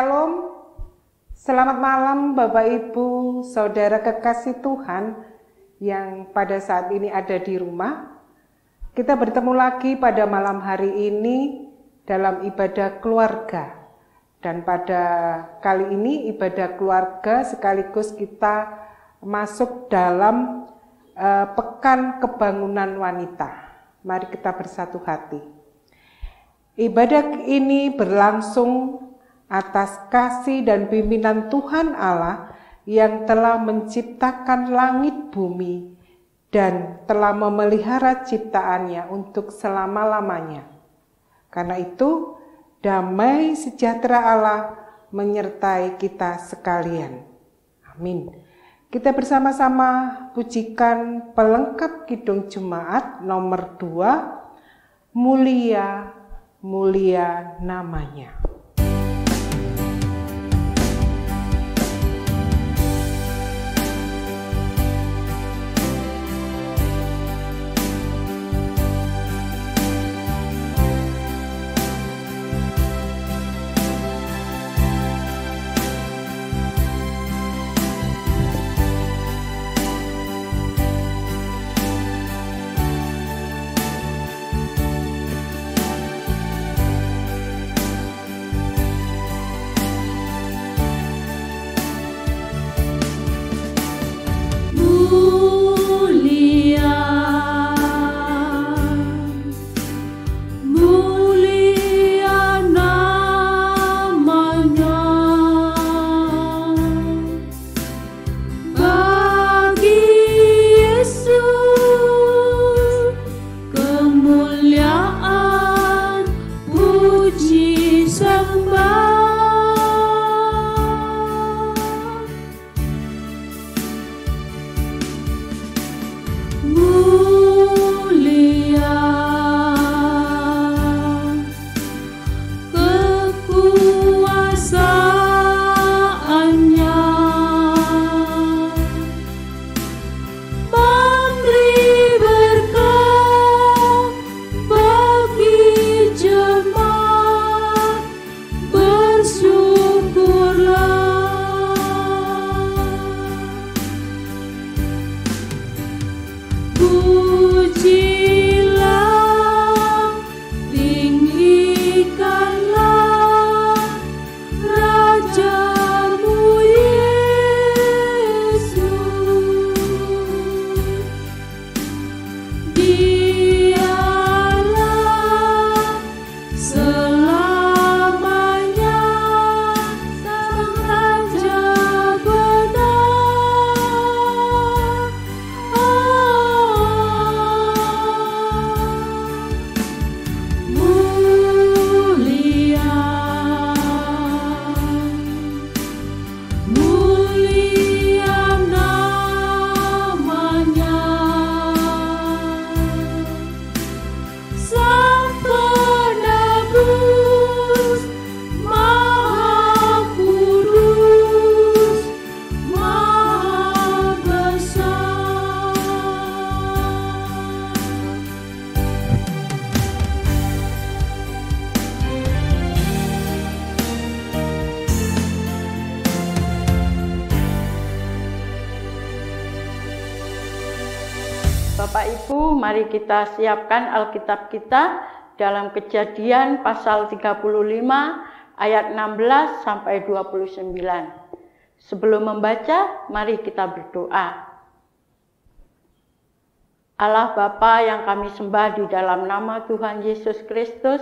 Shalom, selamat malam Bapak Ibu, Saudara kekasih Tuhan yang pada saat ini ada di rumah. Kita bertemu lagi pada malam hari ini dalam ibadah keluarga. Dan pada kali ini ibadah keluarga sekaligus kita masuk dalam Pekan Kebangunan Wanita. Mari kita bersatu hati. Ibadah ini berlangsung atas kasih dan pimpinan Tuhan Allah yang telah menciptakan langit bumi dan telah memelihara ciptaannya untuk selama-lamanya. Karena itu, damai sejahtera Allah menyertai kita sekalian. Amin. Kita bersama-sama pujikan pelengkap Kidung Jemaat nomor 2, Mulia, Mulia Namanya. Bapak Ibu, mari kita siapkan Alkitab kita dalam Kejadian pasal 35 ayat 16 sampai 29. Sebelum membaca, mari kita berdoa. Allah Bapa yang kami sembah di dalam nama Tuhan Yesus Kristus,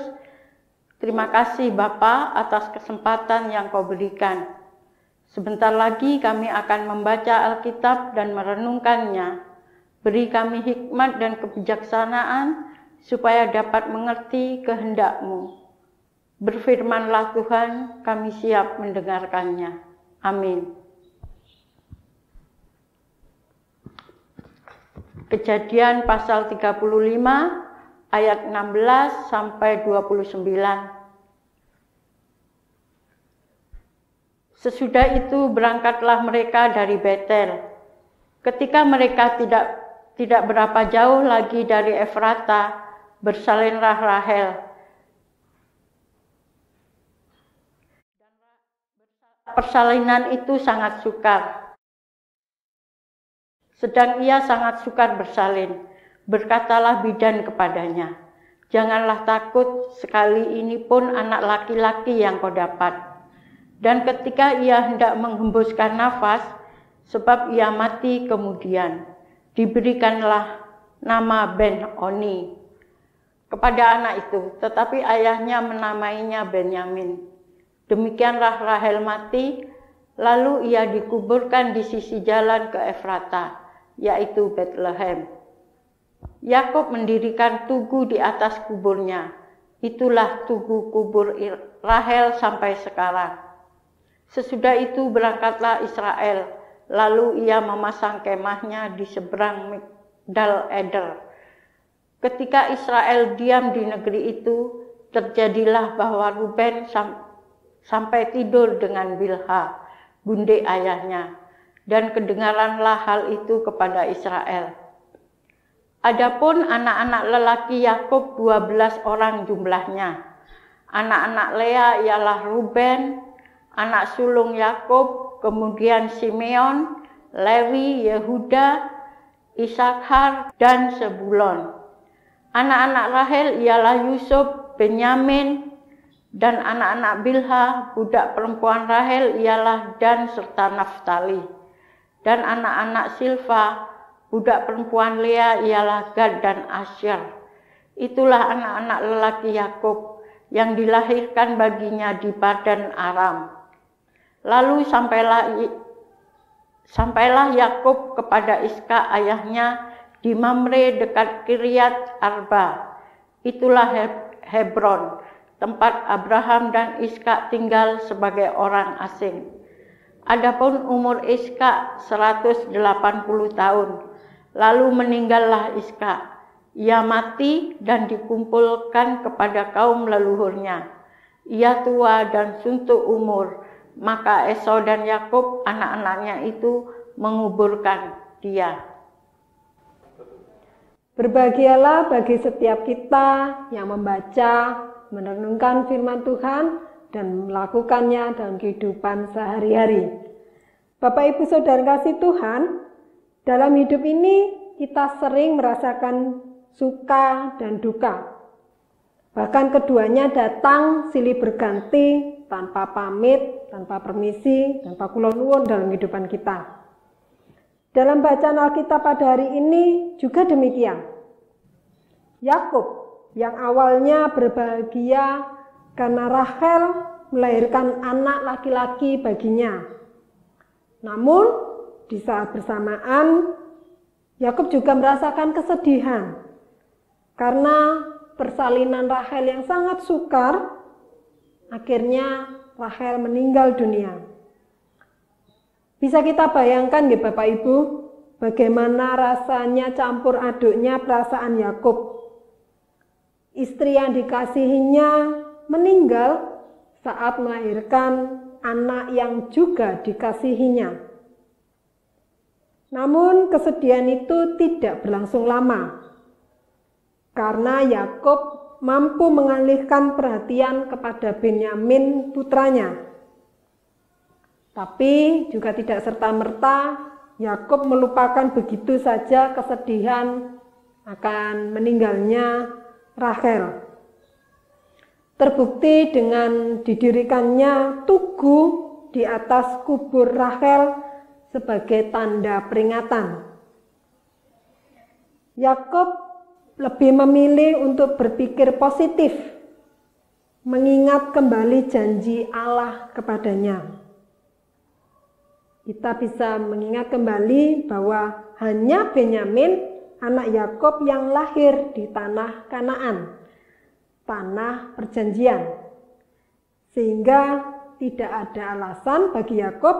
terima kasih Bapa atas kesempatan yang Kau berikan. Sebentar lagi kami akan membaca Alkitab dan merenungkannya. Beri kami hikmat dan kebijaksanaan supaya dapat mengerti kehendak-Mu. Berfirmanlah Tuhan, kami siap mendengarkannya. Amin. Kejadian pasal 35 ayat 16 sampai 29. Sesudah itu berangkatlah mereka dari Betel. Ketika mereka tidak berapa jauh lagi dari Efrata, bersalinlah Rahel. Persalinan itu sangat sukar. Sedang ia sangat sukar bersalin. Berkatalah bidan kepadanya, "Janganlah takut, sekali ini pun anak laki-laki yang kau dapat." Dan ketika ia hendak menghembuskan nafas, sebab ia mati kemudian, diberikanlah nama Ben-Oni kepada anak itu, tetapi ayahnya menamainya Benyamin. Demikianlah Rahel mati, lalu ia dikuburkan di sisi jalan ke Efrata, yaitu Bethlehem. Yakub mendirikan tugu di atas kuburnya. Itulah tugu kubur Rahel sampai sekarang. Sesudah itu berangkatlah Israel, lalu ia memasang kemahnya di seberang Migdal Eder. Ketika Israel diam di negeri itu, terjadilah bahwa Ruben sampai tidur dengan Bilha, bundek ayahnya, dan kedengaranlah hal itu kepada Israel. Adapun anak-anak lelaki Yakub 12 orang jumlahnya. Anak-anak Lea ialah Ruben, anak sulung Yakub, kemudian Simeon, Lewi, Yehuda, Isakhar, dan Sebulon. Anak-anak Rahel ialah Yusuf, Benyamin, dan anak-anak Bilha, budak perempuan Rahel ialah Dan serta Naftali. Dan anak-anak Silva, budak perempuan Lea ialah Gad dan Asyer. Itulah anak-anak lelaki Yakub yang dilahirkan baginya di Padan Aram. Lalu sampailah Yakub kepada Iska ayahnya di Mamre dekat Kiryat Arba. Itulah Hebron, tempat Abraham dan Iska tinggal sebagai orang asing. Adapun umur Iska 180 tahun. Lalu meninggallah Iska. Ia mati dan dikumpulkan kepada kaum leluhurnya. Ia tua dan suntuk umur, maka Esau dan Yakub anak-anaknya itu menguburkan dia. Berbahagialah bagi setiap kita yang membaca, merenungkan firman Tuhan, dan melakukannya dalam kehidupan sehari-hari. Bapak Ibu Saudara kasih Tuhan, dalam hidup ini kita sering merasakan suka dan duka. Bahkan keduanya datang silih berganti tanpa pamit, tanpa permisi, tanpa kula nuwun dalam kehidupan kita. Dalam bacaan Alkitab pada hari ini juga demikian. Yakub yang awalnya berbahagia karena Rahel melahirkan anak laki-laki baginya. Namun di saat bersamaan, Yakub juga merasakan kesedihan karena persalinan Rahel yang sangat sukar. Akhirnya Rahel meninggal dunia. Bisa kita bayangkan ya Bapak Ibu, bagaimana rasanya campur aduknya perasaan Yakub. Istri yang dikasihinya meninggal saat melahirkan anak yang juga dikasihinya. Namun kesedihan itu tidak berlangsung lama, karena Yakub mampu mengalihkan perhatian kepada Benyamin putranya. Tapi juga tidak serta-merta Yakub melupakan begitu saja kesedihan akan meninggalnya Rahel. Terbukti dengan didirikannya tugu di atas kubur Rahel sebagai tanda peringatan. Yakub lebih memilih untuk berpikir positif, mengingat kembali janji Allah kepadanya. Kita bisa mengingat kembali bahwa hanya Benyamin, anak Yakub yang lahir di tanah Kanaan, tanah perjanjian. Sehingga tidak ada alasan bagi Yakub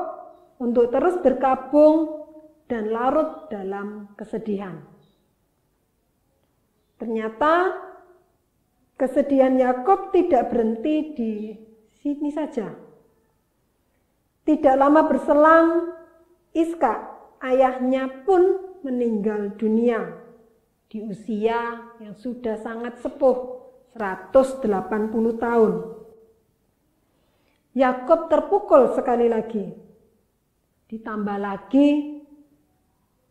untuk terus berkabung dan larut dalam kesedihan. Ternyata kesedihan Yakub tidak berhenti di sini saja. Tidak lama berselang, Iska, ayahnya pun meninggal dunia di usia yang sudah sangat sepuh, 180 tahun. Yakub terpukul sekali lagi. Ditambah lagi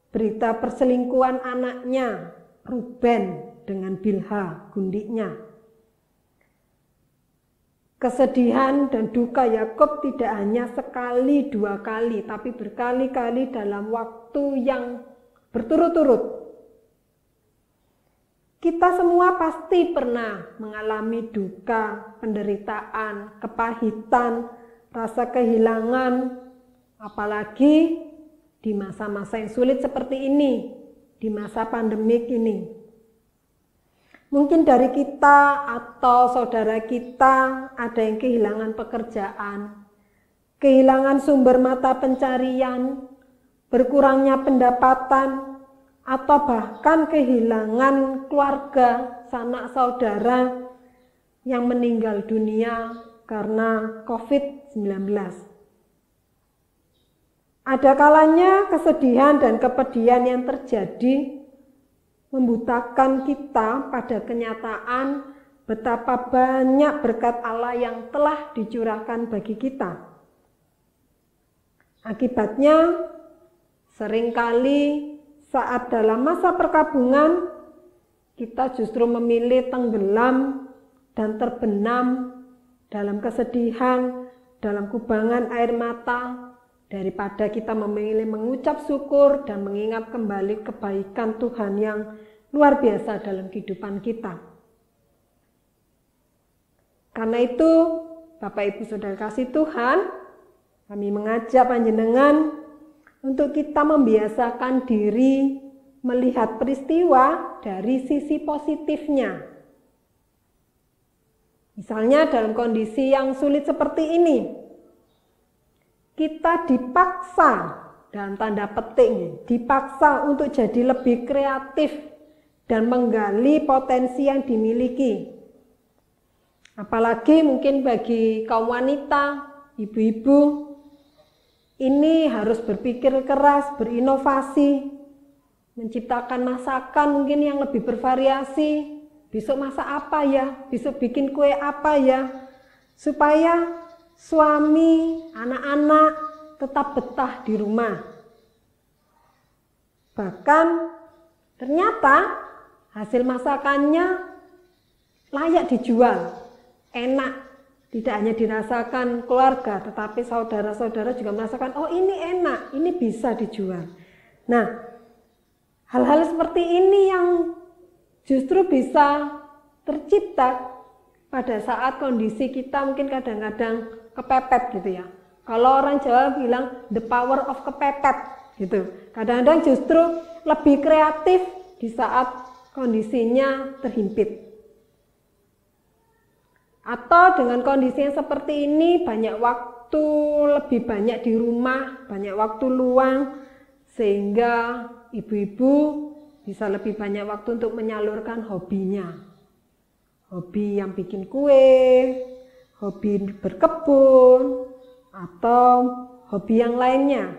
berita perselingkuhan anaknya Ruben dengan Bilha, gundiknya. Kesedihan dan duka Yakub tidak hanya sekali, dua kali, tapi berkali-kali dalam waktu yang berturut-turut. Kita semua pasti pernah mengalami duka, penderitaan, kepahitan, rasa kehilangan, apalagi di masa-masa yang sulit seperti ini, di masa pandemik ini. Mungkin dari kita atau saudara kita ada yang kehilangan pekerjaan, kehilangan sumber mata pencarian, berkurangnya pendapatan, atau bahkan kehilangan keluarga, sanak saudara yang meninggal dunia karena COVID-19. Ada kalanya kesedihan dan kepedihan yang terjadi membutakan kita pada kenyataan betapa banyak berkat Allah yang telah dicurahkan bagi kita. Akibatnya, seringkali saat dalam masa perkabungan, kita justru memilih tenggelam dan terbenam dalam kesedihan, dalam kubangan air mata, daripada kita memilih mengucap syukur dan mengingat kembali kebaikan Tuhan yang luar biasa dalam kehidupan kita. Karena itu, Bapak Ibu Saudara kasih Tuhan, kami mengajak panjenengan untuk kita membiasakan diri melihat peristiwa dari sisi positifnya. Misalnya dalam kondisi yang sulit seperti ini, kita dipaksa, dalam tanda petik, dipaksa untuk jadi lebih kreatif dan menggali potensi yang dimiliki. Apalagi mungkin bagi kaum wanita, ibu-ibu, ini harus berpikir keras, berinovasi, menciptakan masakan mungkin yang lebih bervariasi. Besok masak apa ya? Besok bikin kue apa ya? Supaya suami, anak-anak tetap betah di rumah. Bahkan ternyata hasil masakannya layak dijual, enak. Tidak hanya dirasakan keluarga, tetapi saudara-saudara juga merasakan, oh ini enak, ini bisa dijual. Nah, hal-hal seperti ini yang justru bisa tercipta pada saat kondisi kita mungkin kadang-kadang kepepet gitu ya. Kalau orang Jawa bilang the power of kepepet gitu. Kadang-kadang justru lebih kreatif di saat kondisinya terhimpit. Atau dengan kondisi yang seperti ini banyak waktu, lebih banyak di rumah, banyak waktu luang, sehingga ibu-ibu bisa lebih banyak waktu untuk menyalurkan hobinya. Hobi yang bikin kue, hobi berkebun, atau hobi yang lainnya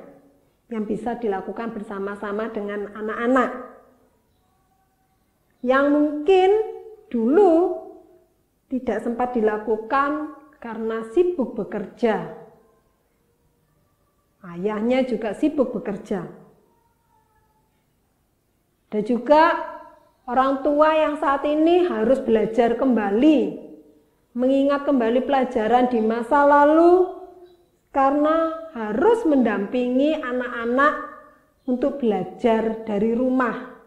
yang bisa dilakukan bersama-sama dengan anak-anak. Yang mungkin dulu tidak sempat dilakukan karena sibuk bekerja. Ayahnya juga sibuk bekerja. Dan juga orang tua yang saat ini harus belajar kembali, mengingat kembali pelajaran di masa lalu, karena harus mendampingi anak-anak untuk belajar dari rumah.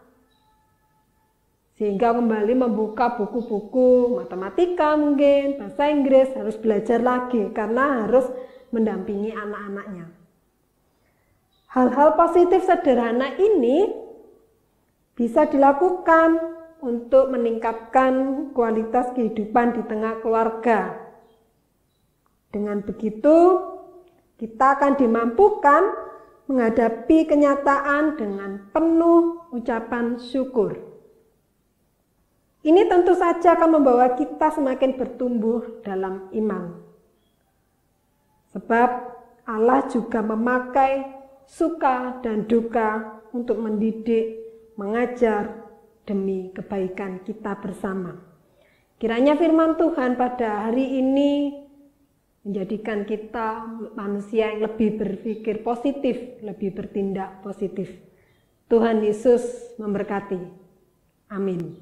Sehingga kembali membuka buku-buku matematika mungkin, bahasa Inggris, harus belajar lagi karena harus mendampingi anak-anaknya. Hal-hal positif sederhana ini bisa dilakukan untuk meningkatkan kualitas kehidupan di tengah keluarga. Dengan begitu, kita akan dimampukan menghadapi kenyataan dengan penuh ucapan syukur. Ini tentu saja akan membawa kita semakin bertumbuh dalam iman. Sebab Allah juga memakai suka dan duka untuk mendidik, mengajar demi kebaikan kita bersama. Kiranya firman Tuhan pada hari ini menjadikan kita manusia yang lebih berpikir positif, lebih bertindak positif. Tuhan Yesus memberkati. Amin.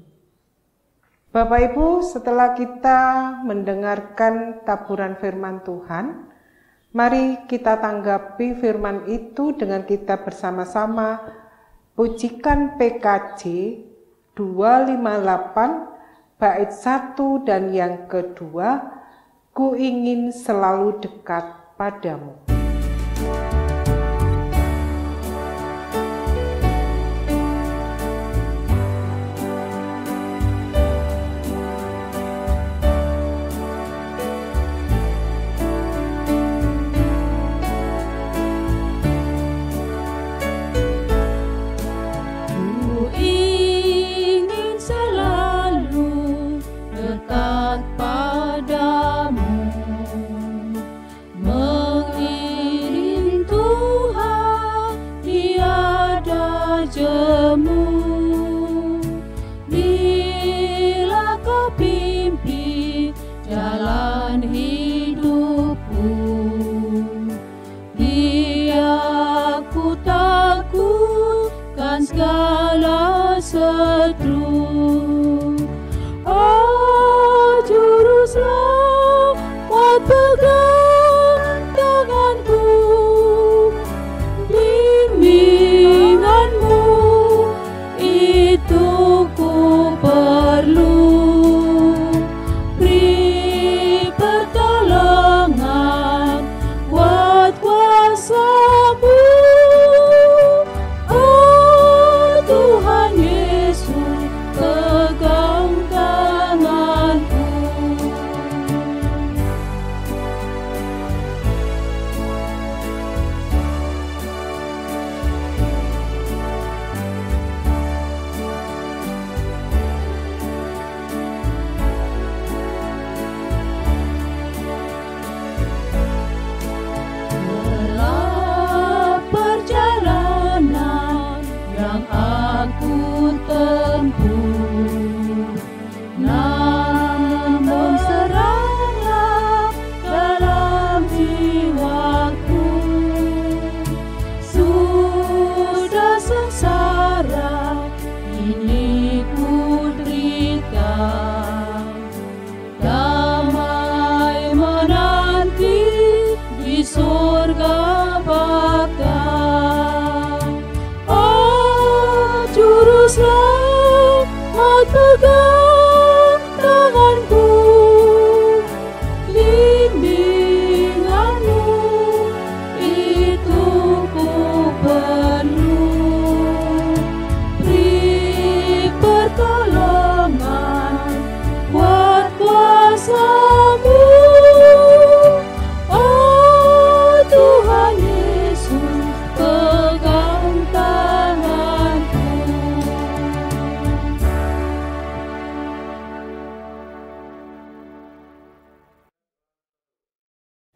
Bapak Ibu, setelah kita mendengarkan taburan firman Tuhan, mari kita tanggapi firman itu dengan kita bersama-sama pujikan PKJ 258 bait 1 dan yang kedua, Ku ingin selalu dekat padamu.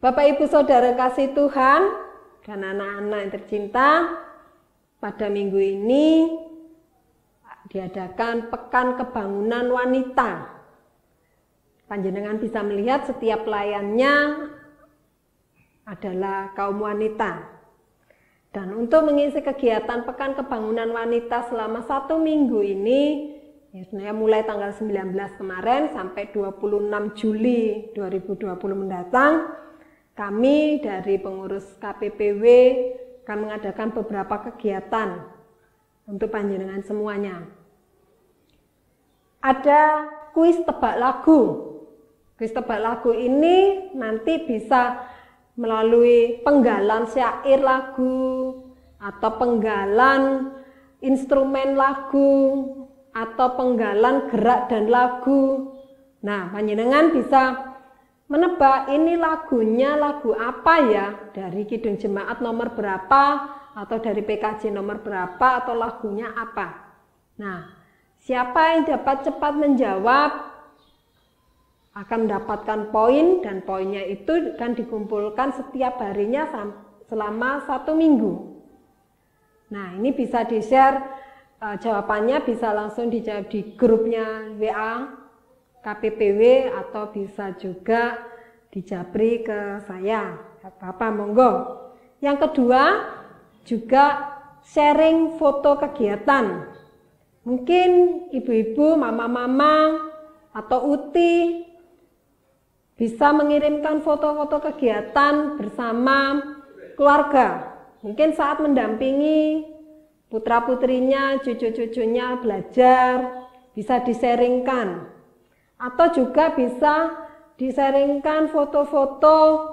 Bapak Ibu Saudara kasih Tuhan dan anak-anak yang tercinta, pada minggu ini diadakan Pekan Kebangunan Wanita. Panjenengan bisa melihat setiap pelayannya adalah kaum wanita. Dan untuk mengisi kegiatan Pekan Kebangunan Wanita selama 1 minggu ini, ya sebenarnya mulai tanggal 19 kemarin sampai 26 Juli 2020 mendatang, kami dari pengurus KPPW akan mengadakan beberapa kegiatan untuk panjenengan semuanya. Ada kuis tebak lagu. Kuis tebak lagu ini nanti bisa melalui penggalan syair lagu, atau penggalan instrumen lagu, atau penggalan gerak dan lagu. Nah, panjenengan bisa menebak ini lagunya lagu apa ya, dari Kidung Jemaat nomor berapa, atau dari PKJ nomor berapa, atau lagunya apa. Nah, siapa yang dapat cepat menjawab akan mendapatkan poin, dan poinnya itu akan dikumpulkan setiap harinya selama 1 minggu. Nah, ini bisa di-share, jawabannya bisa langsung dijawab di grupnya WA KPPW, atau bisa juga dijabri ke saya. Bapak monggo. Yang kedua juga sharing foto kegiatan. Mungkin ibu-ibu, mama-mama atau uti bisa mengirimkan foto-foto kegiatan bersama keluarga. Mungkin saat mendampingi putra-putrinya, cucu-cucunya belajar, bisa disaringkan. Atau juga bisa disaringkan foto-foto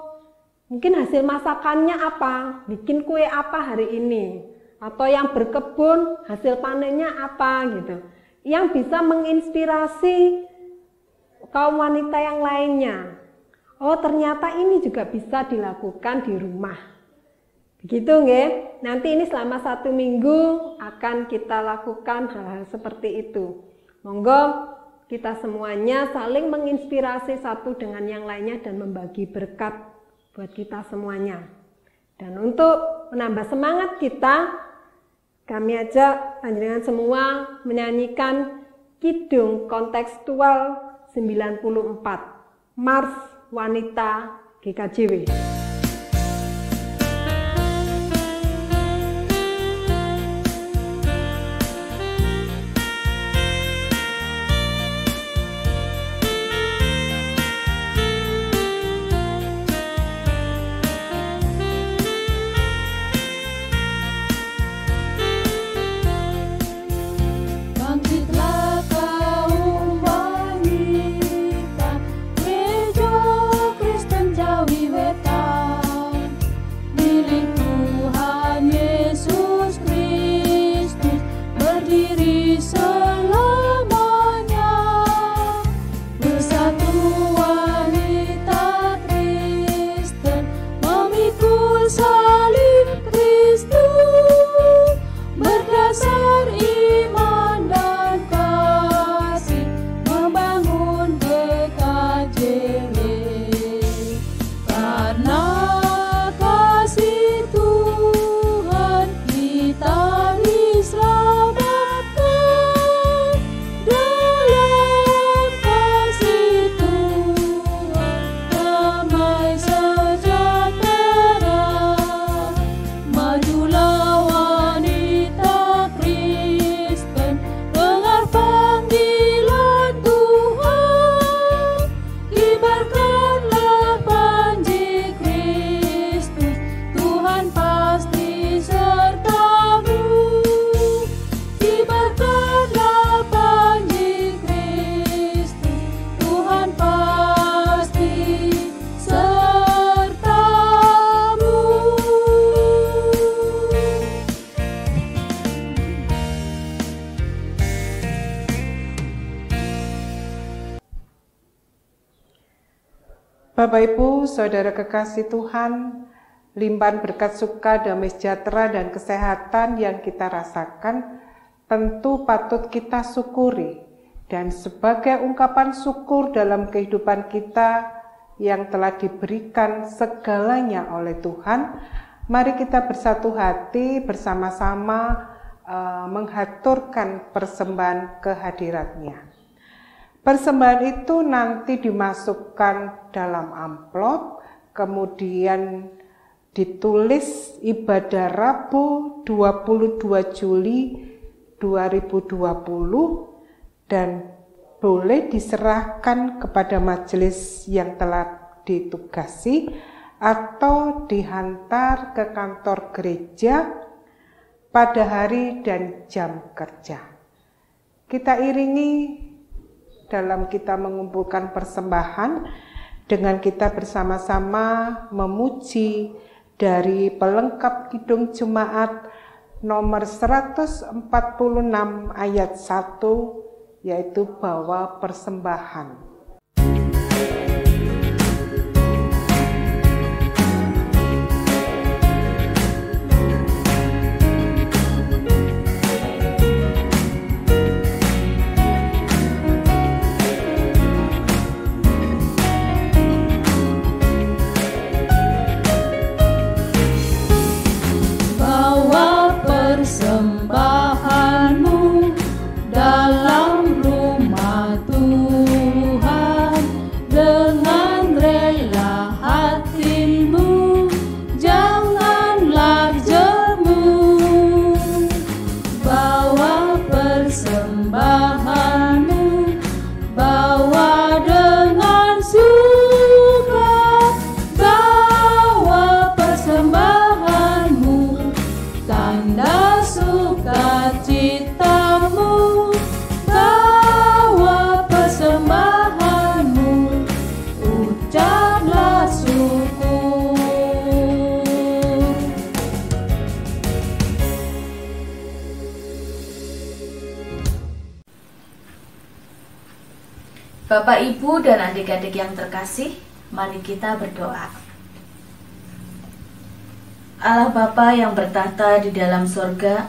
mungkin hasil masakannya apa, bikin kue apa hari ini, atau yang berkebun hasil panennya apa gitu, yang bisa menginspirasi kaum wanita yang lainnya. Oh ternyata ini juga bisa dilakukan di rumah. Begitu nggih. Nanti ini selama 1 minggu akan kita lakukan hal-hal seperti itu. Monggo kita semuanya saling menginspirasi satu dengan yang lainnya dan membagi berkat buat kita semuanya. Dan untuk menambah semangat kita, kami ajak panjenengan semua menyanyikan Kidung Kontekstual 94, Mars Wanita GKJW. Bapak Ibu, Saudara kekasih Tuhan, limpahan berkat suka, damai sejahtera, dan kesehatan yang kita rasakan tentu patut kita syukuri. Dan sebagai ungkapan syukur dalam kehidupan kita yang telah diberikan segalanya oleh Tuhan, mari kita bersatu hati bersama-sama menghaturkan persembahan kehadirat-Nya. Persembahan itu nanti dimasukkan dalam amplop, kemudian ditulis ibadah Rabu 22 Juli 2020 dan boleh diserahkan kepada majelis yang telah ditugasi atau dihantar ke kantor gereja pada hari dan jam kerja. Kita iringi dalam kita mengumpulkan persembahan dengan kita bersama-sama memuji dari pelengkap Kidung Jemaat nomor 146 ayat 1, yaitu bawa persembahan. Persembahanmu dalam rumah Tuhan. Bapak, Ibu, dan adik-adik yang terkasih, mari kita berdoa. Allah Bapa yang bertahta di dalam surga,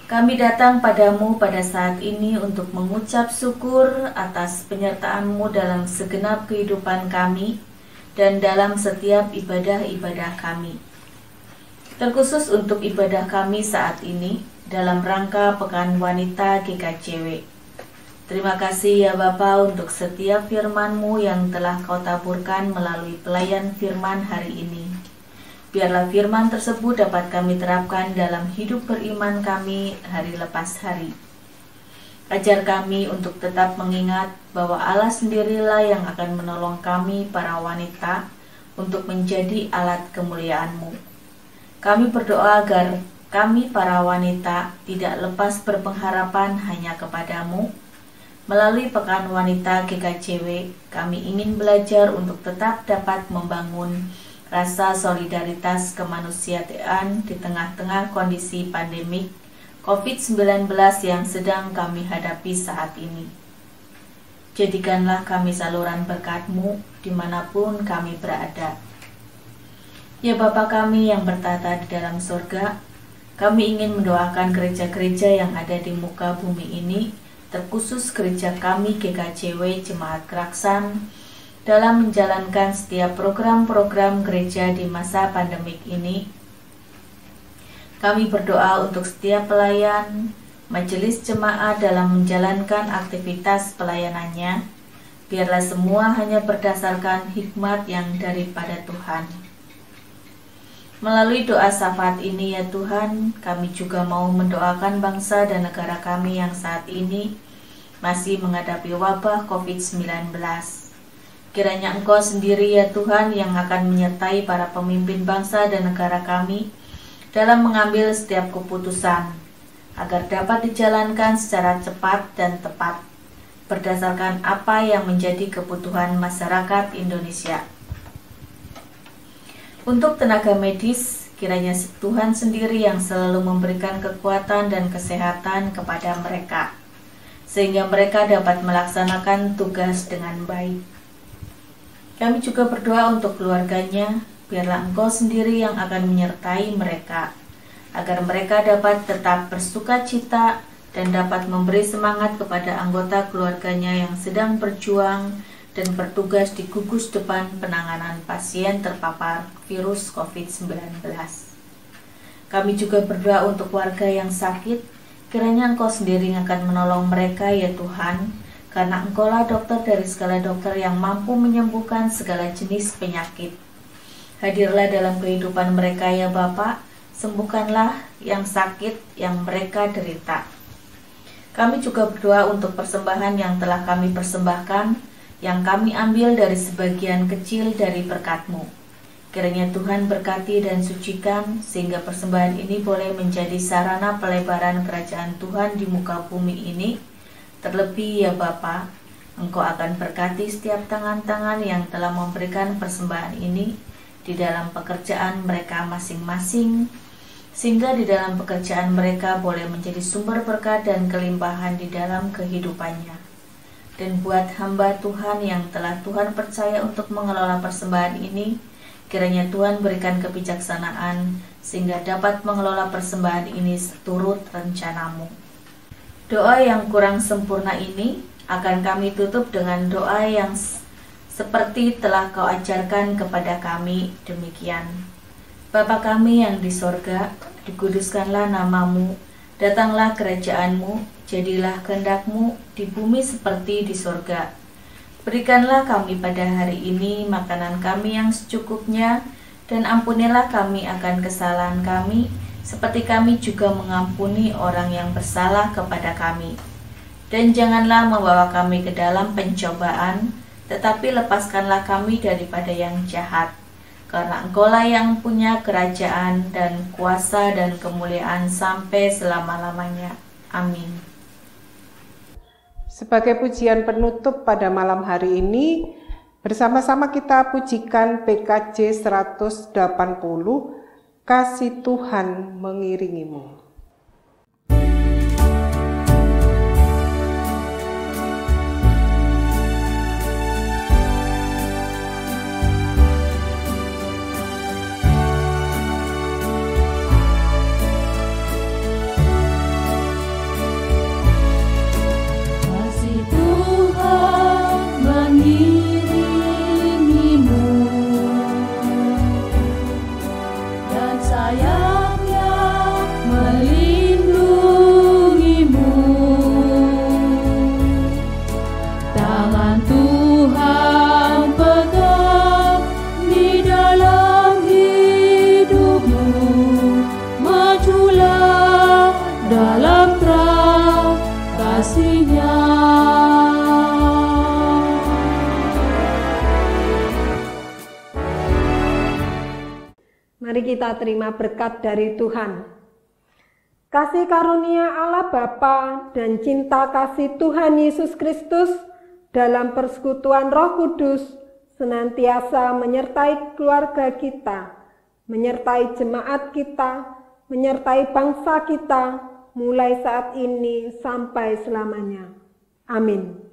kami datang padamu pada saat ini untuk mengucap syukur atas penyertaan-Mu dalam segenap kehidupan kami dan dalam setiap ibadah-ibadah kami. Terkhusus untuk ibadah kami saat ini dalam rangka Pekan Wanita GKJW. Terima kasih ya Bapa untuk setiap firman-Mu yang telah Kau taburkan melalui pelayan firman hari ini. Biarlah firman tersebut dapat kami terapkan dalam hidup beriman kami hari lepas hari. Ajar kami untuk tetap mengingat bahwa Allah sendirilah yang akan menolong kami para wanita untuk menjadi alat kemuliaan-Mu. Kami berdoa agar kami para wanita tidak lepas berpengharapan hanya kepadamu. Melalui Pekan Wanita GKJW, kami ingin belajar untuk tetap dapat membangun rasa solidaritas kemanusiaan di tengah-tengah kondisi pandemik COVID-19 yang sedang kami hadapi saat ini. Jadikanlah kami saluran berkat-Mu dimanapun kami berada. Ya Bapa kami yang bertata di dalam surga, kami ingin mendoakan gereja-gereja yang ada di muka bumi ini, terkhusus gereja kami GKJW Jemaat Geraksan, dalam menjalankan setiap program-program gereja di masa pandemik ini. Kami berdoa untuk setiap pelayan, majelis jemaat dalam menjalankan aktivitas pelayanannya. Biarlah semua hanya berdasarkan hikmat yang daripada Tuhan. Melalui doa syafaat ini ya Tuhan, kami juga mau mendoakan bangsa dan negara kami yang saat ini masih menghadapi wabah COVID-19. Kiranya Engkau sendiri ya Tuhan yang akan menyertai para pemimpin bangsa dan negara kami dalam mengambil setiap keputusan, agar dapat dijalankan secara cepat dan tepat, berdasarkan apa yang menjadi kebutuhan masyarakat Indonesia. Untuk tenaga medis, kiranya Tuhan sendiri yang selalu memberikan kekuatan dan kesehatan kepada mereka, sehingga mereka dapat melaksanakan tugas dengan baik. Kami juga berdoa untuk keluarganya, biarlah Engkau sendiri yang akan menyertai mereka, agar mereka dapat tetap bersukacita dan dapat memberi semangat kepada anggota keluarganya yang sedang berjuang dan bertugas di gugus depan penanganan pasien terpapar virus COVID-19. Kami juga berdoa untuk warga yang sakit, kiranya Engkau sendiri yang akan menolong mereka ya Tuhan, karena Engkaulah dokter dari segala dokter yang mampu menyembuhkan segala jenis penyakit. Hadirlah dalam kehidupan mereka ya Bapa, sembuhkanlah yang sakit yang mereka derita. Kami juga berdoa untuk persembahan yang telah kami persembahkan, yang kami ambil dari sebagian kecil dari berkat-Mu. Kiranya Tuhan berkati dan sucikan, sehingga persembahan ini boleh menjadi sarana pelebaran kerajaan Tuhan di muka bumi ini. Terlebih ya Bapa, Engkau akan berkati setiap tangan-tangan yang telah memberikan persembahan ini di dalam pekerjaan mereka masing-masing, sehingga di dalam pekerjaan mereka boleh menjadi sumber berkat dan kelimpahan di dalam kehidupannya. Dan buat hamba Tuhan yang telah Tuhan percaya untuk mengelola persembahan ini, kiranya Tuhan berikan kebijaksanaan sehingga dapat mengelola persembahan ini seturut rencana-Mu. Doa yang kurang sempurna ini akan kami tutup dengan doa yang seperti telah Kau ajarkan kepada kami, demikian. Bapa kami yang di sorga, dikuduskanlah nama-Mu, datanglah kerajaan-Mu, jadilah kehendak-Mu di bumi seperti di sorga. Berikanlah kami pada hari ini makanan kami yang secukupnya, dan ampunilah kami akan kesalahan kami, seperti kami juga mengampuni orang yang bersalah kepada kami. Dan janganlah membawa kami ke dalam pencobaan, tetapi lepaskanlah kami daripada yang jahat. Karena Engkaulah yang punya kerajaan dan kuasa dan kemuliaan sampai selama-lamanya. Amin. Sebagai pujian penutup pada malam hari ini, bersama-sama kita pujikan PKJ 180, Kasih Tuhan mengiringimu. Mari kita terima berkat dari Tuhan. Kasih karunia Allah Bapa dan cinta kasih Tuhan Yesus Kristus dalam persekutuan Roh Kudus senantiasa menyertai keluarga kita, menyertai jemaat kita, menyertai bangsa kita, mulai saat ini sampai selamanya. Amin.